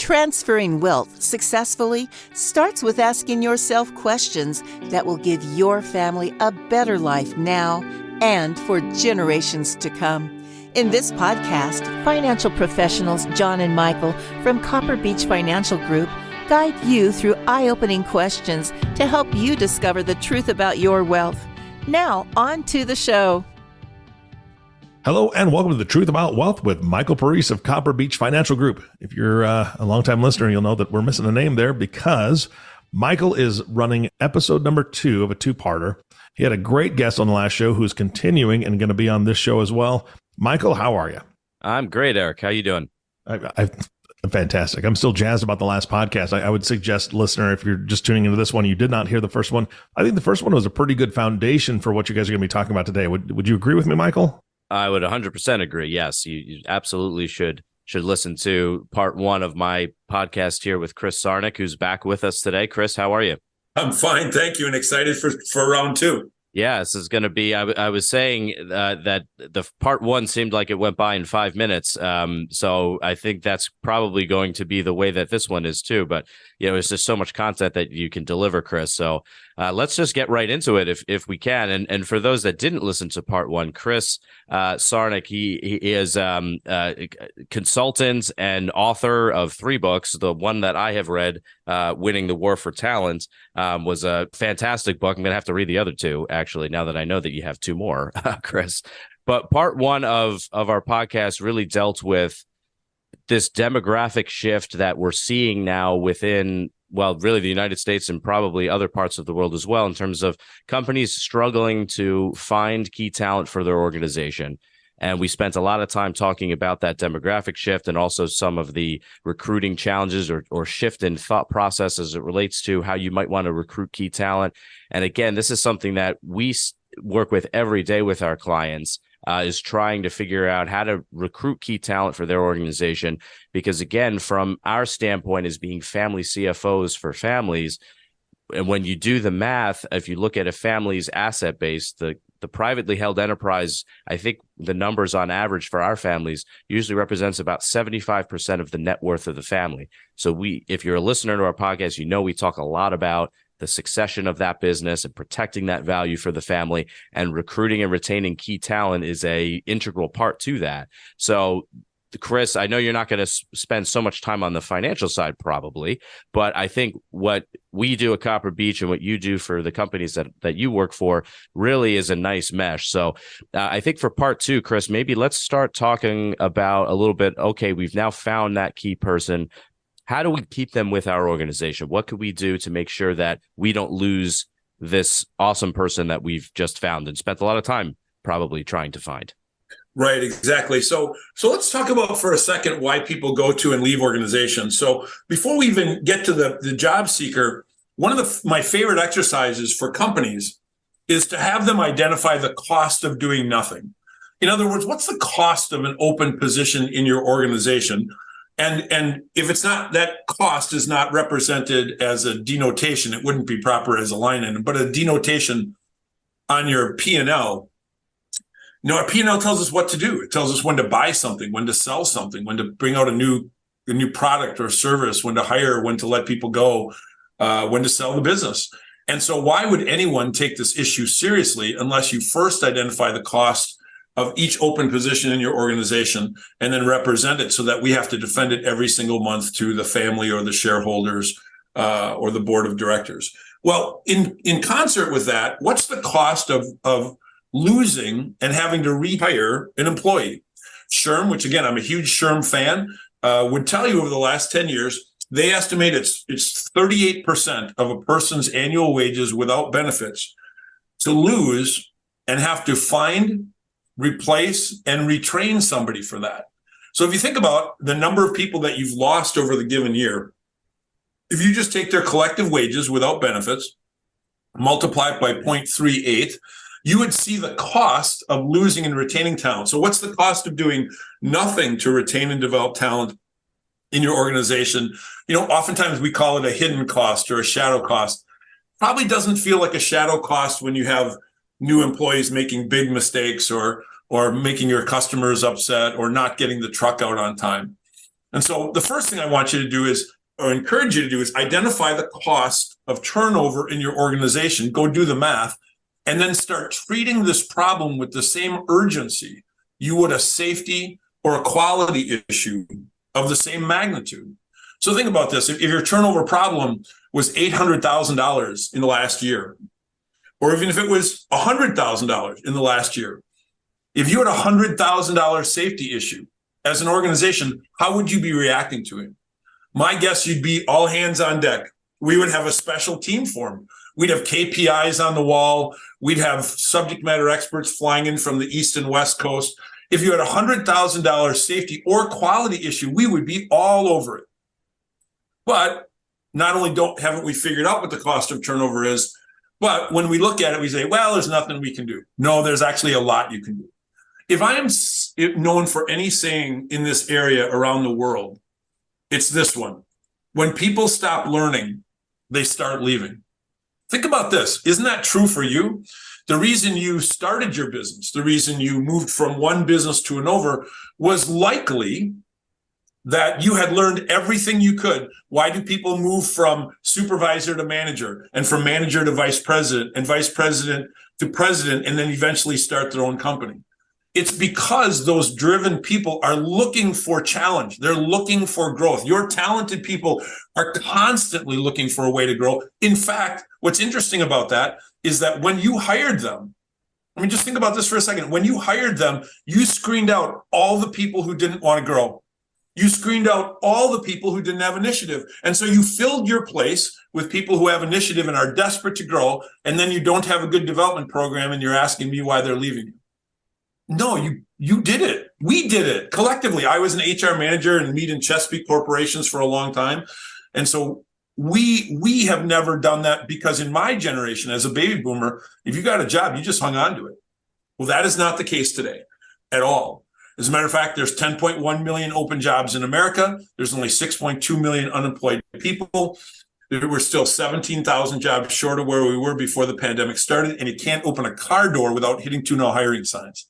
Transferring wealth successfully starts with asking yourself questions that will give your family a better life now and for generations to come. In this podcast, financial professionals John and Michael from Copper Beech Financial Group guide you through eye-opening questions to help you discover the truth about your wealth. Now, on to the show. Hello and welcome to The Truth About Wealth with Michael Parise of Copper Beech Financial Group. If you're a longtime listener, you'll know that we're missing a name there because Michael is running episode number 2 of a two-parter. He had a great guest on the last show who's continuing and going to be on this show as well. Michael, how are you? I'm great, Eric. How you doing? I'm fantastic. I'm still jazzed about the last podcast. I would suggest, listener, if you're just tuning into this one, you did not hear the first one. I think the first one was a pretty good foundation for what you guys are going to be talking about today. Would you agree with me, Michael? I would 100% agree. Yes, you absolutely should listen to part 1 of my podcast here with Chris Czarnik, who's back with us today. Chris, how are you? I'm fine, thank you, and excited for round 2. Yeah, this is going to be, I was saying that the part 1 seemed like it went by in 5 minutes. So I think that's probably going to be the way that this one is too. But, you know, it's just so much content that you can deliver, Chris. So let's just get right into it if we can. And for those that didn't listen to part 1, Chris Czarnik, he is a consultant and author of 3 books. The one that I have read, Winning the War for Talent, was a fantastic book. I'm going to have to read the other 2, actually, now that I know that you have 2 more, Chris. But part 1 of our podcast really dealt with this demographic shift that we're seeing now within, well, really the United States and probably other parts of the world as well, in terms of companies struggling to find key talent for their organization. And we spent a lot of time talking about that demographic shift and also some of the recruiting challenges or shift in thought process as it relates to how you might want to recruit key talent. And again, this is something that we work with every day with our clients, is trying to figure out how to recruit key talent for their organization. Because again, from our standpoint as being family CFOs for families, and when you do the math, if you look at a family's asset base, the privately held enterprise, I think the numbers on average for our families usually represents about 75% of the net worth of the family. So if you're a listener to our podcast, you know we talk a lot about the succession of that business and protecting that value for the family, and recruiting and retaining key talent is a integral part to that. So Chris, I know you're not going to spend so much time on the financial side probably, but I think what we do at Copper Beech and what you do for the companies that you work for really is a nice mesh. So I think for part 2, Chris, maybe let's start talking about a little bit, okay, we've now found that key person. How do we keep them with our organization? What could we do to make sure that we don't lose this awesome person that we've just found and spent a lot of time probably trying to find? Right, exactly. So let's talk about for a second why people go to and leave organizations. So before we even get to the job seeker, one of my favorite exercises for companies is to have them identify the cost of doing nothing. In other words, what's the cost of an open position in your organization? And if it's not, that cost is not represented as a denotation, it wouldn't be proper as a line item, but a denotation on your P&L. You know, our P&L tells us what to do. It tells us when to buy something, when to sell something, when to bring out a new product or service, when to hire, when to let people go, when to sell the business. And so why would anyone take this issue seriously unless you first identify the cost of each open position in your organization and then represent it so that we have to defend it every single month to the family or the shareholders or the board of directors? Well, in concert with that, what's the cost of losing and having to rehire an employee? SHRM, which again, I'm a huge SHRM fan, would tell you over the last 10 years, they estimate it's 38% of a person's annual wages without benefits to lose and have to find, replace, and retrain somebody for that. So if you think about the number of people that you've lost over the given year, if you just take their collective wages without benefits, multiply it by 0.38, you would see the cost of losing and retaining talent. So what's the cost of doing nothing to retain and develop talent in your organization? You know, oftentimes we call it a hidden cost or a shadow cost. Probably doesn't feel like a shadow cost when you have new employees making big mistakes or making your customers upset or not getting the truck out on time. And so the first thing I want you to do is, or encourage you to do, is identify the cost of turnover in your organization. Go do the math, and then start treating this problem with the same urgency you would a safety or a quality issue of the same magnitude. So think about this. If your turnover problem was $800,000 in the last year, or even if it was $100,000 in the last year, if you had a $100,000 safety issue as an organization, how would you be reacting to it? My guess, you'd be all hands on deck. We would have a special team formed. We'd have KPIs on the wall. We'd have subject matter experts flying in from the East and West Coast. If you had a $100,000 safety or quality issue, we would be all over it. But not only haven't we figured out what the cost of turnover is, but when we look at it, we say, well, there's nothing we can do. No, there's actually a lot you can do. If I am known for any saying in this area around the world, it's this one. When people stop learning, they start leaving. Think about this. Isn't that true for you? The reason you started your business, the reason you moved from one business to another, was likely that you had learned everything you could. Why do people move from supervisor to manager, and from manager to vice president, and vice president to president, and then eventually start their own company? It's because those driven people are looking for challenge. They're looking for growth. Your talented people are constantly looking for a way to grow. In fact, what's interesting about that is that when you hired them, I mean, just think about this for a second. When you hired them, you screened out all the people who didn't want to grow. You screened out all the people who didn't have initiative. And so you filled your place with people who have initiative and are desperate to grow. And then you don't have a good development program, and you're asking me why they're leaving you. No, you did it. We did it collectively. I was an HR manager in Mead and Chesapeake corporations for a long time. And so we have never done that, because in my generation as a baby boomer, if you got a job, you just hung on to it. Well, that is not the case today at all. As a matter of fact, there's 10.1 million open jobs in America. There's only 6.2 million unemployed people. We're still 17,000 jobs short of where we were before the pandemic started. And you can't open a car door without hitting 2 no hiring signs.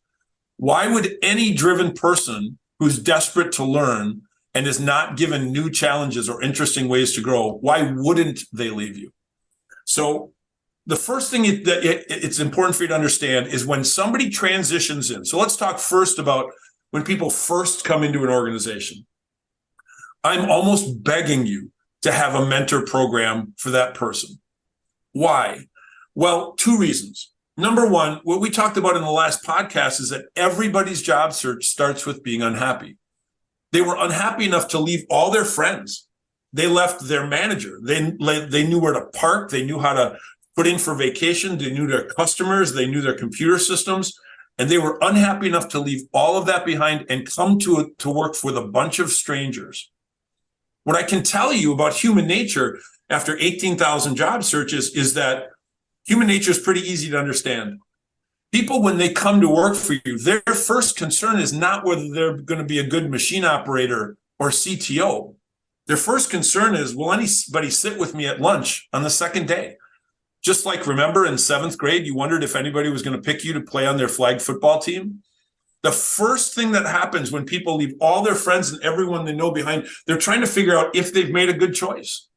Why would any driven person who's desperate to learn and is not given new challenges or interesting ways to grow, why wouldn't they leave you? So the first thing that it's important for you to understand is when somebody transitions in. So let's talk first about when people first come into an organization. I'm almost begging you to have a mentor program for that person. Why? Well, 2 reasons. Number one, what we talked about in the last podcast is that everybody's job search starts with being unhappy. They were unhappy enough to leave all their friends. They left their manager. They knew where to park. They knew how to put in for vacation. They knew their customers. They knew their computer systems. And they were unhappy enough to leave all of that behind and come to work with a bunch of strangers. What I can tell you about human nature after 18,000 job searches is that human nature is pretty easy to understand. People, when they come to work for you, their first concern is not whether they're going to be a good machine operator or CTO. Their first concern is, will anybody sit with me at lunch on the second day? Just like, remember in 7th grade, you wondered if anybody was going to pick you to play on their flag football team? The first thing that happens when people leave all their friends and everyone they know behind, they're trying to figure out if they've made a good choice.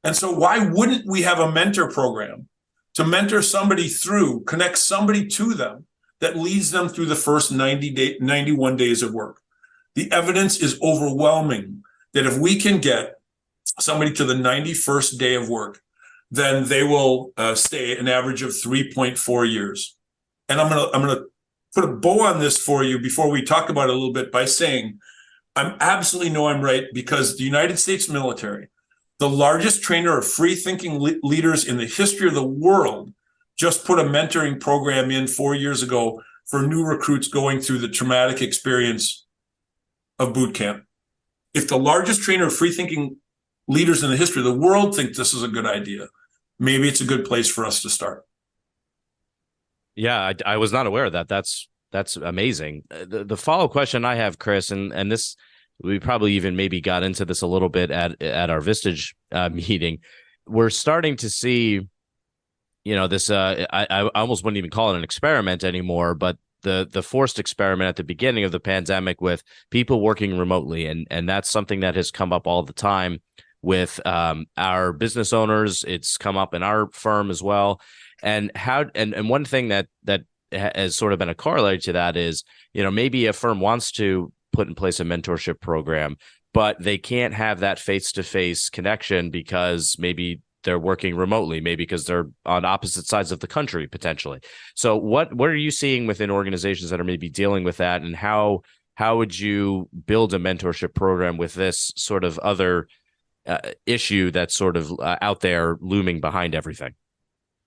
And so why wouldn't we have a mentor program to mentor somebody through, connect somebody to them that leads them through the first 91 days of work? The evidence is overwhelming that if we can get somebody to the 91st day of work, then they will stay an average of 3.4 years. And I'm gonna put a bow on this for you before we talk about it a little bit by saying, I'm absolutely know I'm right, because the United States military, the largest trainer of free-thinking leaders in the history of the world, just put a mentoring program in 4 years ago for new recruits going through the traumatic experience of boot camp. If the largest trainer of free-thinking leaders in the history of the world think this is a good idea, maybe it's a good place for us to start. Yeah, I was not aware of that. That's amazing. The follow-up question I have, Chris, and this, we probably even maybe got into this a little bit at our Vistage meeting. We're starting to see, this, I almost wouldn't even call it an experiment anymore, but the forced experiment at the beginning of the pandemic with people working remotely, and that's something that has come up all the time with our business owners. It's come up in our firm as well. And one thing that has sort of been a corollary to that is, maybe a firm wants to put in place a mentorship program, but they can't have that face-to-face connection because maybe they're working remotely, maybe because they're on opposite sides of the country potentially. So what are you seeing within organizations that are maybe dealing with that, and how would you build a mentorship program with this sort of other issue that's sort of out there looming behind everything?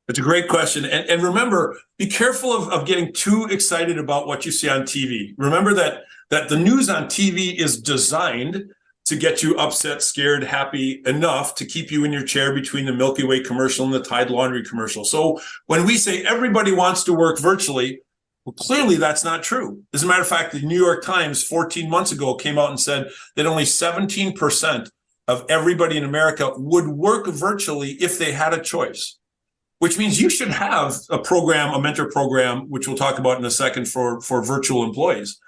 It's a great question. And remember, be careful of getting too excited about what you see on TV. Remember that the news on TV is designed to get you upset, scared, happy enough to keep you in your chair between the Milky Way commercial and the Tide Laundry commercial. So when we say everybody wants to work virtually, well, clearly that's not true. As a matter of fact, the New York Times 14 months ago came out and said that only 17% of everybody in America would work virtually if they had a choice, which means you should have a program, a mentor program, which we'll talk about in a second, for virtual employees.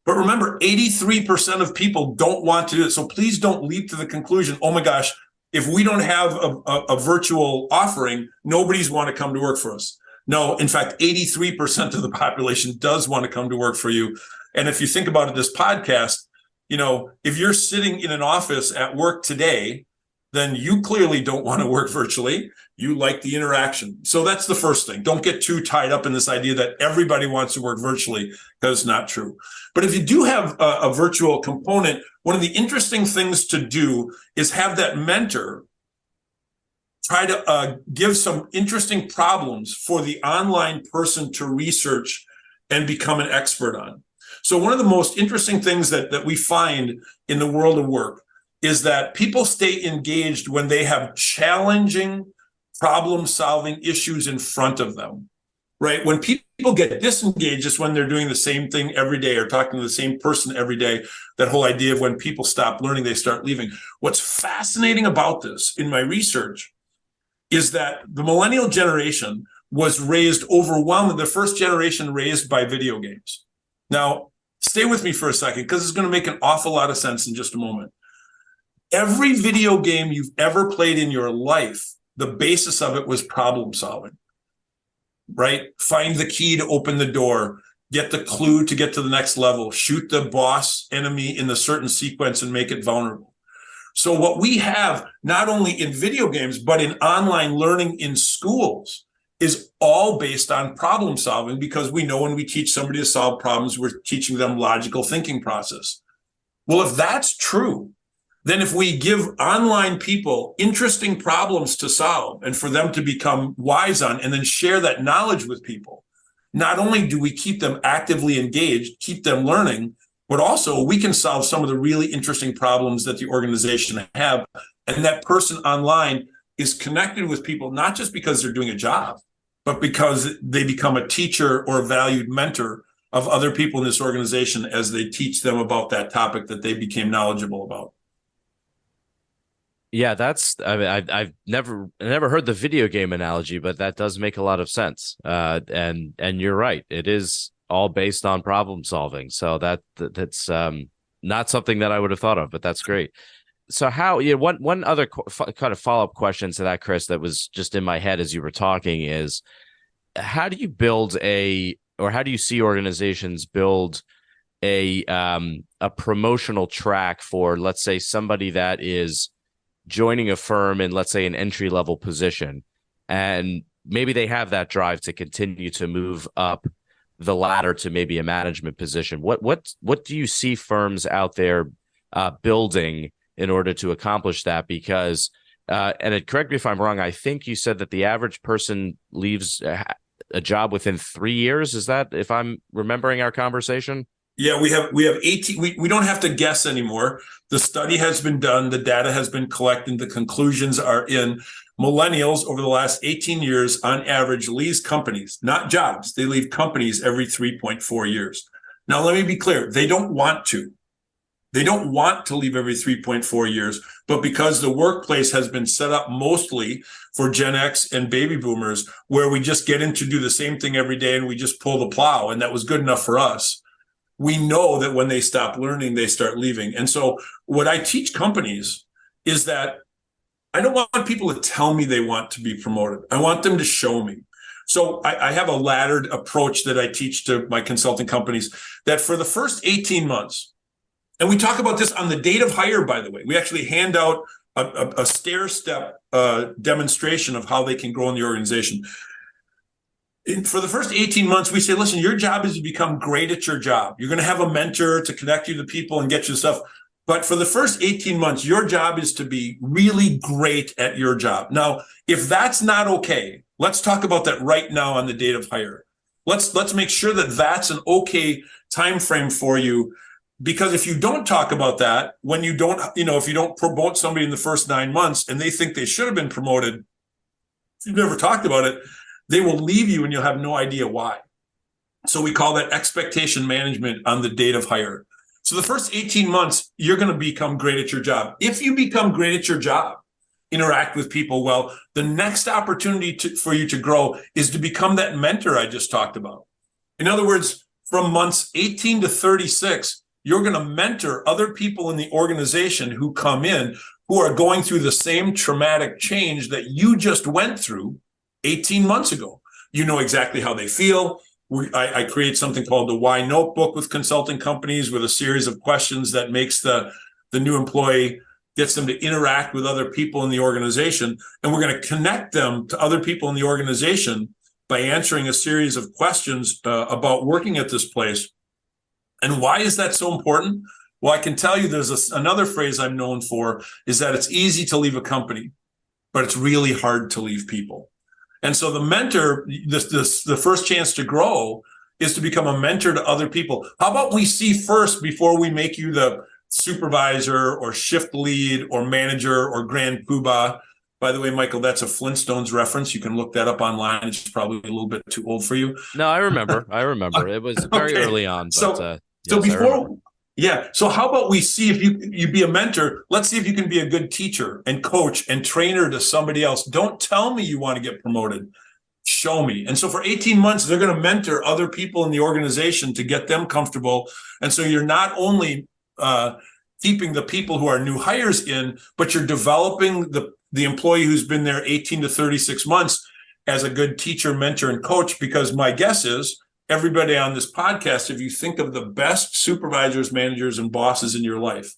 But remember, 83% of people don't want to do it. So please don't leap to the conclusion, oh my gosh, if we don't have a virtual offering, nobody's want to come to work for us. No, in fact, 83% of the population does want to come to work for you. And if you think about it, this podcast, if you're sitting in an office at work today, then you clearly don't want to work virtually. You like the interaction. So that's the first thing. Don't get too tied up in this idea that everybody wants to work virtually, because it's not true. But if you do have a virtual component, one of the interesting things to do is have that mentor try to give some interesting problems for the online person to research and become an expert on. So one of the most interesting things that we find in the world of work is that people stay engaged when they have challenging problem-solving issues in front of them, right? When people get disengaged, it's when they're doing the same thing every day or talking to the same person every day. That whole idea of when people stop learning, they start leaving. What's fascinating about this in my research is that the millennial generation was raised overwhelmingly, the first generation raised by video games. Now, stay with me for a second, because it's going to make an awful lot of sense in just a moment. Every video game you've ever played in your life, the basis of it was problem solving, right? Find the key to open the door, get the clue to get to the next level, shoot the boss enemy in a certain sequence and make it vulnerable. So what we have, not only in video games, but in online learning in schools, is all based on problem solving, because we know when we teach somebody to solve problems, we're teaching them logical thinking process. Well, if that's true, then if we give online people interesting problems to solve and for them to become wise on and then share that knowledge with people, not only do we keep them actively engaged, keep them learning, but also we can solve some of the really interesting problems that the organization have. And that person online is connected with people, not just because they're doing a job, but because they become a teacher or a valued mentor of other people in this organization as they teach them about that topic that they became knowledgeable about. Yeah, I've never heard the video game analogy, but that does make a lot of sense. And you're right. It is all based on problem solving. So that's not something that I would have thought of, but that's great. So one other kind of follow-up question to that, Chris, that was just in my head as you were talking is, how do you how do you see organizations build a promotional track for, let's say, somebody that is joining a firm in, let's say, an entry-level position, and maybe they have that drive to continue to move up the ladder to maybe a management position? What do you see firms out there building in order to accomplish that? Because, correct me if I'm wrong, I think you said that the average person leaves a job within 3 years. Is that, if I'm remembering our conversation? Yeah, we have 18. We don't have to guess anymore. The study has been done. The data has been collected. The conclusions are in. Millennials over the last 18 years, on average, leaves companies, not jobs. They leave companies every 3.4 years. Now, let me be clear. They don't want to. They don't want to leave every 3.4 years, but because the workplace has been set up mostly for Gen X and baby boomers, where we just get in to do the same thing every day and we just pull the plow, and that was good enough for us. We know that when they stop learning, they start leaving. And so what I teach companies is that I don't want people to tell me they want to be promoted. I want them to show me. So I have a laddered approach that I teach to my consulting companies, that for the first 18 months, and we talk about this on the date of hire, by the way, we actually hand out a stair-step demonstration of how they can grow in the organization. For the first 18 months, we say, listen, your job is to become great at your job. You're going to have a mentor to connect you to people and get you stuff. But for the first 18 months, your job is to be really great at your job. Now, if that's not okay, let's talk about that right now on the date of hire. Let's make sure that that's an okay time frame for you. Because if you don't talk about that, when you don't, if you don't promote somebody in the first 9 months and they think they should have been promoted, if you've never talked about it, they will leave you and you'll have no idea why. So we call that expectation management on the date of hire. So the first 18 months, you're going to become great at your job. If you become great at your job, interact with people well, the next opportunity for you to grow is to become that mentor I just talked about. In other words, from months 18 to 36, you're going to mentor other people in the organization who come in, who are going through the same traumatic change that you just went through 18 months ago. You know exactly how they feel. I create something called the Why Notebook with consulting companies, with a series of questions that makes the new employee, gets them to interact with other people in the organization. And we're going to connect them to other people in the organization by answering a series of questions about working at this place. And why is that so important? Well, I can tell you there's another phrase I'm known for, is that it's easy to leave a company, but it's really hard to leave people. And so the mentor, the first chance to grow is to become a mentor to other people. How about we see first, before we make you the supervisor or shift lead or manager or grand poobah? By the way, Michael, that's a Flintstones reference. You can look that up online. It's probably a little bit too old for you. No, I remember. It was very early on. But, so before, so how about we see if you be a mentor? Let's see if you can be a good teacher and coach and trainer to somebody else. Don't tell me you want to get promoted. Show me. And so for 18 months, they're going to mentor other people in the organization to get them comfortable. And so you're not only keeping the people who are new hires in, but you're developing the employee who's been there 18 to 36 months as a good teacher, mentor, and coach. Because my guess is everybody on this podcast, if you think of the best supervisors, managers, and bosses in your life,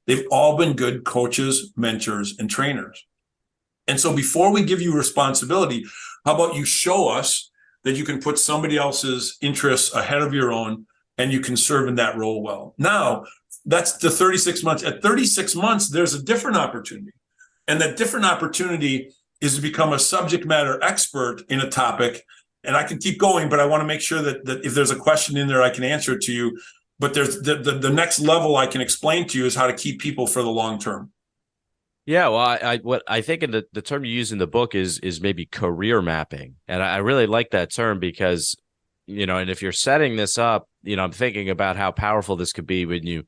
they've all been good coaches, mentors, and trainers. And so before we give you responsibility, how about you show us that you can put somebody else's interests ahead of your own and you can serve in that role well. Now, that's the 36 months. At 36 months, there's a different opportunity. And that different opportunity is to become a subject matter expert in a topic. And I can keep going, but I want to make sure that if there's a question in there, I can answer it to you. But there's the next level I can explain to you is how to keep people for the long term. Yeah, well, what I think in the term you use in the book is maybe career mapping. And I really like that term because, and if you're setting this up, I'm thinking about how powerful this could be when you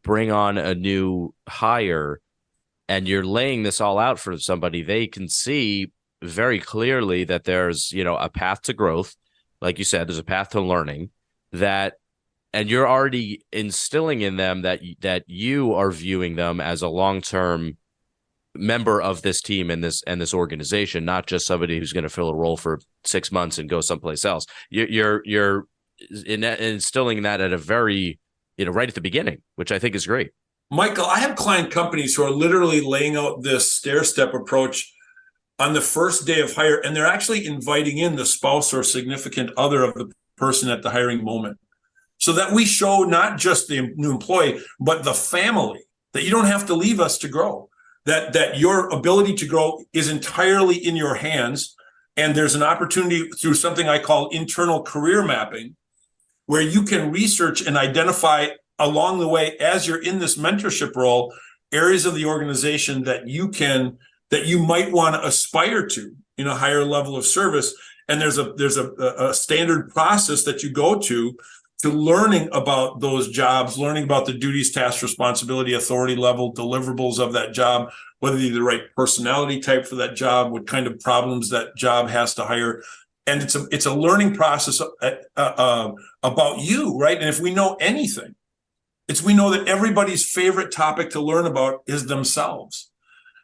bring on a new hire and you're laying this all out for somebody. They can see very clearly that there's, a path to growth. Like you said, there's a path to learning and you're already instilling in them that you are viewing them as a long-term member of this team and this organization, not just somebody who's going to fill a role for 6 months and go someplace else. You're instilling that at a very, right at the beginning, which I think is great. Michael, I have client companies who are literally laying out this stair-step approach on the first day of hire, and they're actually inviting in the spouse or significant other of the person at the hiring moment, so that we show not just the new employee, but the family that you don't have to leave us to grow, that your ability to grow is entirely in your hands. And there's an opportunity through something I call internal career mapping, where you can research and identify along the way, as you're in this mentorship role, areas of the organization that you might want to aspire to in a higher level of service. And there's a standard process that you go to to learning about those jobs, learning about the duties, tasks, responsibility, authority level, deliverables of that job, whether you're the right personality type for that job, what kind of problems that job has to hire. And it's a learning process about you, right? And if we know anything, we know that everybody's favorite topic to learn about is themselves.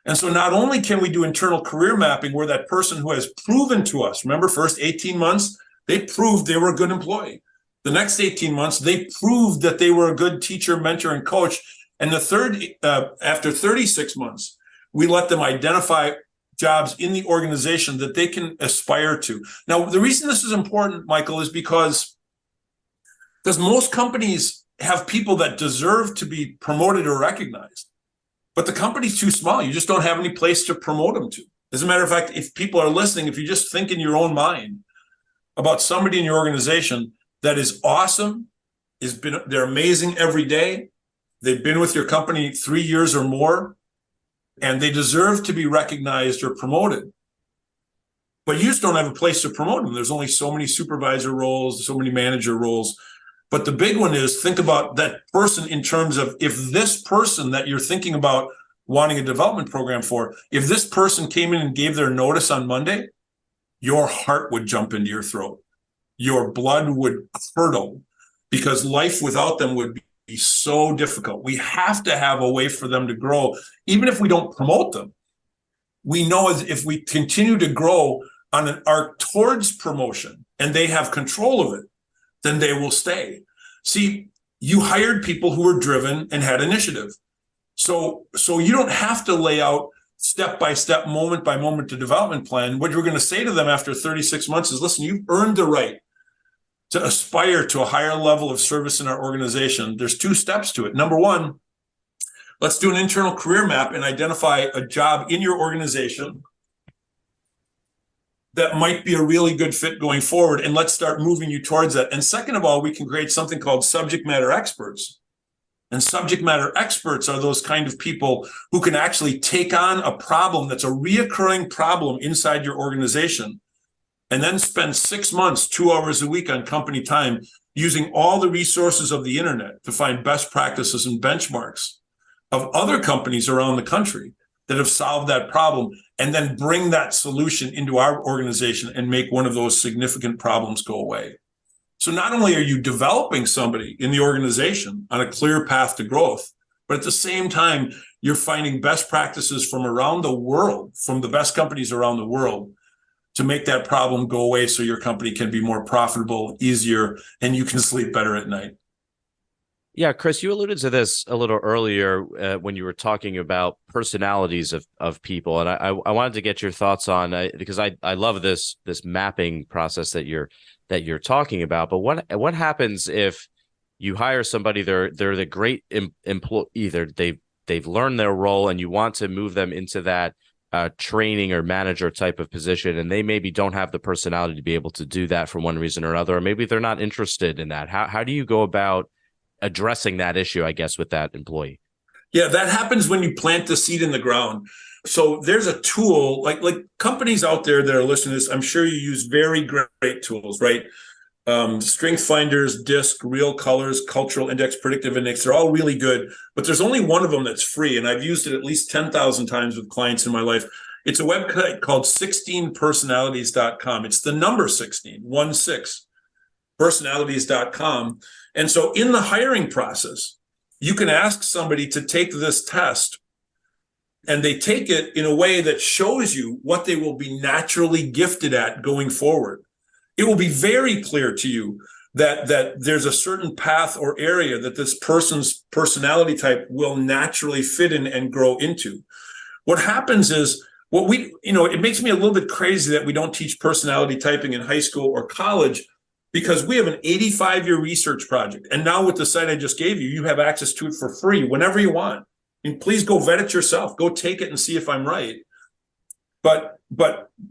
And so not only can we do internal career mapping where that person who has proven to us, remember, first 18 months, they proved they were a good employee. The next 18 months, they proved that they were a good teacher, mentor, and coach. And after 36 months, we let them identify jobs in the organization that they can aspire to. Now, the reason this is important, Michael, is because most companies have people that deserve to be promoted or recognized, but the company's too small. You just don't have any place to promote them to. As a matter of fact, if people are listening, if you just think in your own mind about somebody in your organization that is awesome, they're amazing every day, they've been with your company 3 years or more, and they deserve to be recognized or promoted, but you just don't have a place to promote them. There's only so many supervisor roles, so many manager roles. But the big one is, think about that person in terms of, if this person that you're thinking about wanting a development program for, if this person came in and gave their notice on Monday, your heart would jump into your throat. Your blood would curdle, because life without them would be so difficult. We have to have a way for them to grow. Even if we don't promote them, we know if we continue to grow on an arc towards promotion and they have control of it, then they will stay. See, you hired people who were driven and had initiative. So you don't have to lay out step-by-step, moment-by-moment to development plan. What you're going to say to them after 36 months is, listen, you've earned the right to aspire to a higher level of service in our organization. There's 2 steps to it. Number 1, let's do an internal career map and identify a job in your organization that might be a really good fit going forward, and let's start moving you towards that. And second of all, we can create something called subject matter experts. And subject matter experts are those kind of people who can actually take on a problem that's a reoccurring problem inside your organization, and then spend 6 months, 2 hours a week on company time, using all the resources of the internet to find best practices and benchmarks of other companies around the country that have solved that problem, and then bring that solution into our organization and make one of those significant problems go away. So not only are you developing somebody in the organization on a clear path to growth, but at the same time, you're finding best practices from around the world, from the best companies around the world, to make that problem go away so your company can be more profitable, easier, and you can sleep better at night. Yeah, Chris, you alluded to this a little earlier when you were talking about personalities of people, and I wanted to get your thoughts on because I love this mapping process that you're talking about. But what happens if you hire somebody, they're the great employee, they've learned their role, and you want to move them into that training or manager type of position, and they maybe don't have the personality to be able to do that for one reason or another, or maybe they're not interested in that. How do you go about addressing that issue, I guess, with that employee? Yeah, that happens when you plant the seed in the ground. So there's a tool, like companies out there that are listening to this, I'm sure you use very great tools, right? Strength finders, DISC, Real Colors, Cultural Index, Predictive Index, they're all really good, but there's only one of them that's free. And I've used it at least 10,000 times with clients in my life. It's a website called 16personalities.com. It's the number 16, 16, personalities.com. And so in the hiring process, you can ask somebody to take this test, and they take it in a way that shows you what they will be naturally gifted at going forward. It will be very clear to you that there's a certain path or area that this person's personality type will naturally fit in and grow into. What happens is, it makes me a little bit crazy that we don't teach personality typing in high school or college, because we have an 85-year research project. And now with the site I just gave you, you have access to it for free whenever you want. And please go vet it yourself. Go take it and see if I'm right. But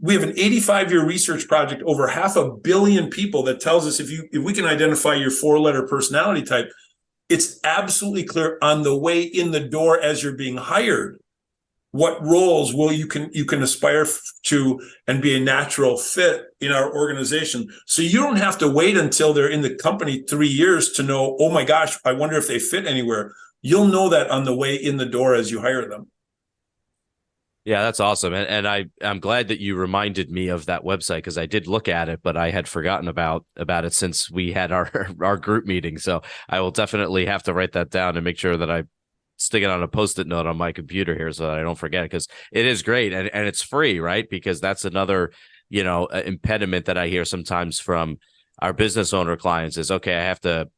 we have an 85-year research project, over 500 million people, that tells us if we can identify your 4-letter personality type, it's absolutely clear on the way in the door as you're being hired what roles will you can aspire to and be a natural fit in our organization. So you don't have to wait until they're in the company 3 years to know, oh my gosh, I wonder if they fit anywhere. You'll know that on the way in the door as you hire them. Yeah, that's awesome. And I'm glad that you reminded me of that website, because I did look at it, but I had forgotten about it since we had our group meeting. So I will definitely have to write that down and make sure that I stick it on a Post-it note on my computer here so that I don't forget, because it is great and it's free, right? Because that's another, impediment that I hear sometimes from our business owner clients is, okay, I have to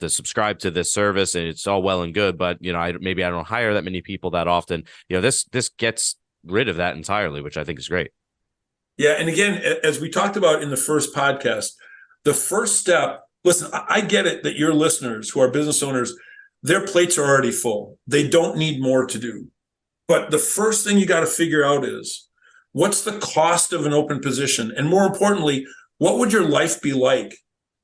subscribe to this service and it's all well and good, but maybe I don't hire that many people that often. This gets rid of that entirely, which I think is great. Yeah. And again, as we talked about in the first podcast, the first step, listen, I get it that your listeners who are business owners, their plates are already full. They don't need more to do. But the first thing you got to figure out is, what's the cost of an open position? And more importantly, what would your life be like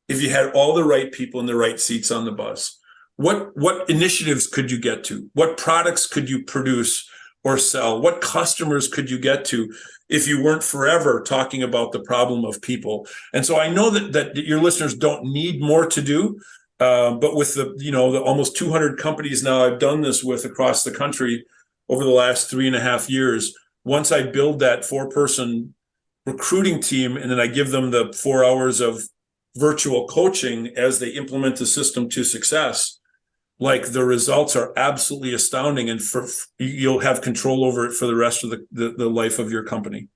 if you had all the right people in the right seats on the bus? What initiatives could you get to? What products could you produce or sell? What customers could you get to if you weren't forever talking about the problem of people? And so I know that your listeners don't need more to do, but with the almost 200 companies now I've done this with across the country over the last 3.5 years, once I build that 4-person recruiting team and then I give them the 4 hours of virtual coaching as they implement the system to success, like the results are absolutely astounding, and you'll have control over it for the rest of the life of your company.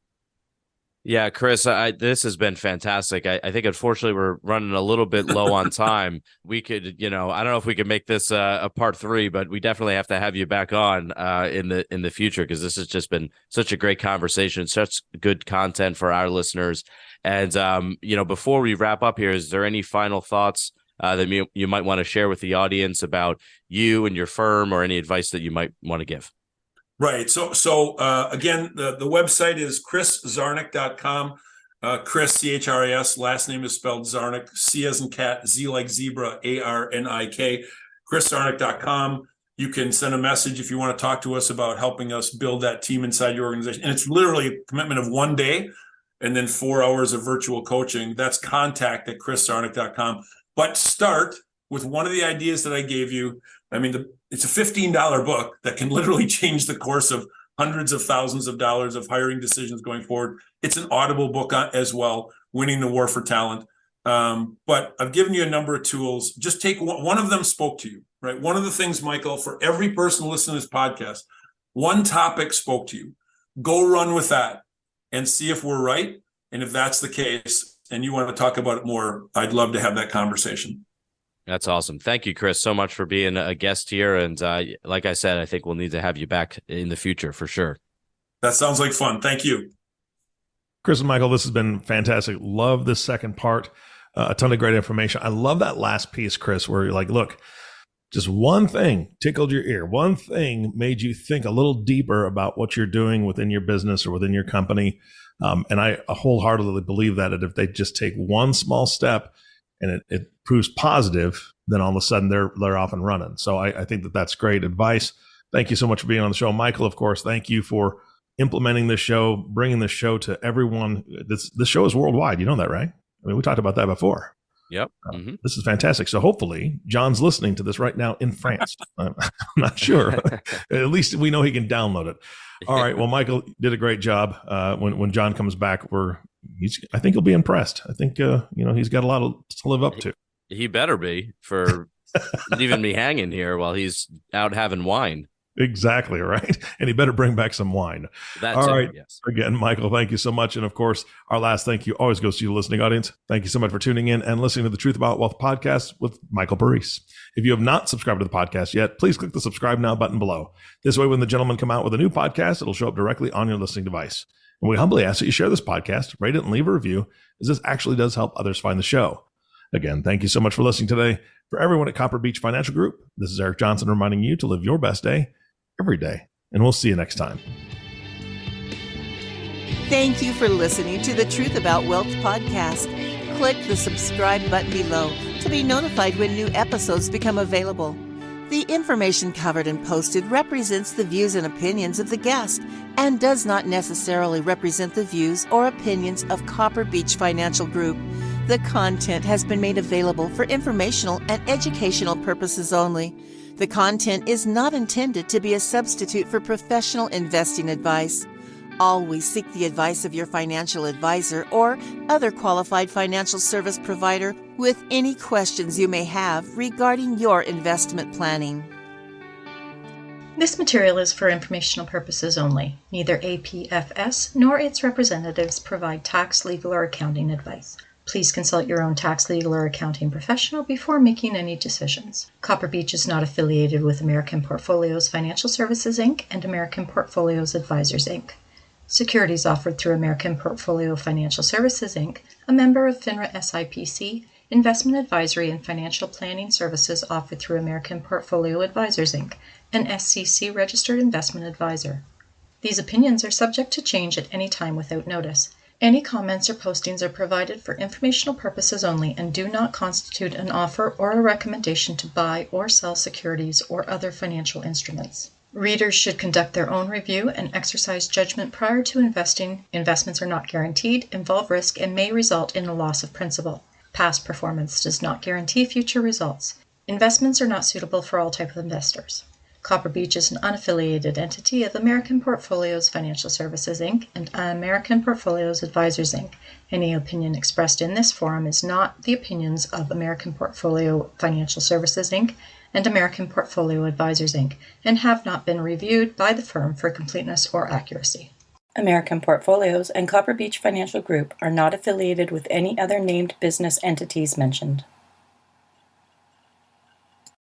Yeah, Chris, this has been fantastic. I think unfortunately we're running a little bit low on time. We could, I don't know if we could make this a part 3, but we definitely have to have you back on in the future, because this has just been such a great conversation, such good content for our listeners. And before we wrap up here, is there any final thoughts that you might want to share with the audience about you and your firm, or any advice that you might want to give? Right. So again, the website is chrisczarnik.com. Chris, C-H-R-I-S, last name is spelled Czarnik, C as in cat, Z like zebra, A-R-N-I-K, chrisczarnik.com. You can send a message if you want to talk to us about helping us build that team inside your organization. And it's literally a commitment of 1 day and then 4 hours of virtual coaching. That's contact@chrisczarnik.com. But start with one of the ideas that I gave you. I mean, it's a $15 book that can literally change the course of hundreds of thousands of dollars of hiring decisions going forward. It's an Audible book as well, Winning the War for Talent. But I've given you a number of tools. Just take one of them spoke to you, right? One of the things, Michael, for every person listening to this podcast, one topic spoke to you. Go run with that and see if we're right. And if that's the case and you want to talk about it more, I'd love to have that conversation. That's awesome. Thank you, Chris, so much for being a guest here. And like I said, I think we'll need to have you back in the future for sure. That sounds like fun. Thank you. Chris and Michael, this has been fantastic. Love this second part. A ton of great information. I love that last piece, Chris, where you're like, look, just one thing tickled your ear. One thing made you think a little deeper about what you're doing within your business or within your company. And I wholeheartedly believe that if they just take one small step and it proves positive, then all of a sudden they're off and running. So I think that's great advice. Thank you so much for being on the show. Michael, of course, thank you for implementing this show, bringing this show to everyone. This show is worldwide. You know that, right? I mean, we talked about that before. Yep. This is fantastic. So hopefully John's listening to this right now in France. I'm not sure. At least we know he can download it. All right. Well, Michael did a great job. When John comes back, I think he'll be impressed. I think, he's got a lot to live up to. He better be, for leaving me hanging here while he's out having wine. Exactly right. And he better bring back some wine. All right. Yes. Again, Michael, thank you so much. And of course, our last thank you always goes to you, listening audience. Thank you so much for tuning in and listening to the Truth About Wealth podcast with Michael Parise. If you have not subscribed to the podcast yet, please click the subscribe now button below. This way, when the gentlemen come out with a new podcast, it'll show up directly on your listening device. And we humbly ask that you share this podcast, rate it, and leave a review, as this actually does help others find the show. Again, thank you so much for listening today. For everyone at Copper Beech Financial Group, this is Eric Johnson reminding you to live your best day every day. And we'll see you next time. Thank you for listening to the Truth About Wealth podcast. Click the subscribe button below to be notified when new episodes become available. The information covered and posted represents the views and opinions of the guest and does not necessarily represent the views or opinions of Copper Beech Financial Group. The content has been made available for informational and educational purposes only. The content is not intended to be a substitute for professional investing advice. Always seek the advice of your financial advisor or other qualified financial service provider with any questions you may have regarding your investment planning. This material is for informational purposes only. Neither APFS nor its representatives provide tax, legal, or accounting advice. Please consult your own tax, legal, or accounting professional before making any decisions. Copper Beech is not affiliated with American Portfolios Financial Services, Inc. and American Portfolios Advisors, Inc. Securities offered through American Portfolio Financial Services, Inc., a member of FINRA SIPC, investment advisory and financial planning services offered through American Portfolio Advisors, Inc., an SCC registered investment advisor. These opinions are subject to change at any time without notice. Any comments or postings are provided for informational purposes only and do not constitute an offer or a recommendation to buy or sell securities or other financial instruments. Readers should conduct their own review and exercise judgment prior to investing. Investments are not guaranteed, involve risk, and may result in a loss of principal. Past performance does not guarantee future results. Investments are not suitable for all types of investors. Copper Beech is an unaffiliated entity of American Portfolios Financial Services, Inc. and American Portfolios Advisors, Inc. Any opinion expressed in this forum is not the opinions of American Portfolio Financial Services, Inc. and American Portfolio Advisors, Inc., and have not been reviewed by the firm for completeness or accuracy. American Portfolios and Copper Beech Financial Group are not affiliated with any other named business entities mentioned.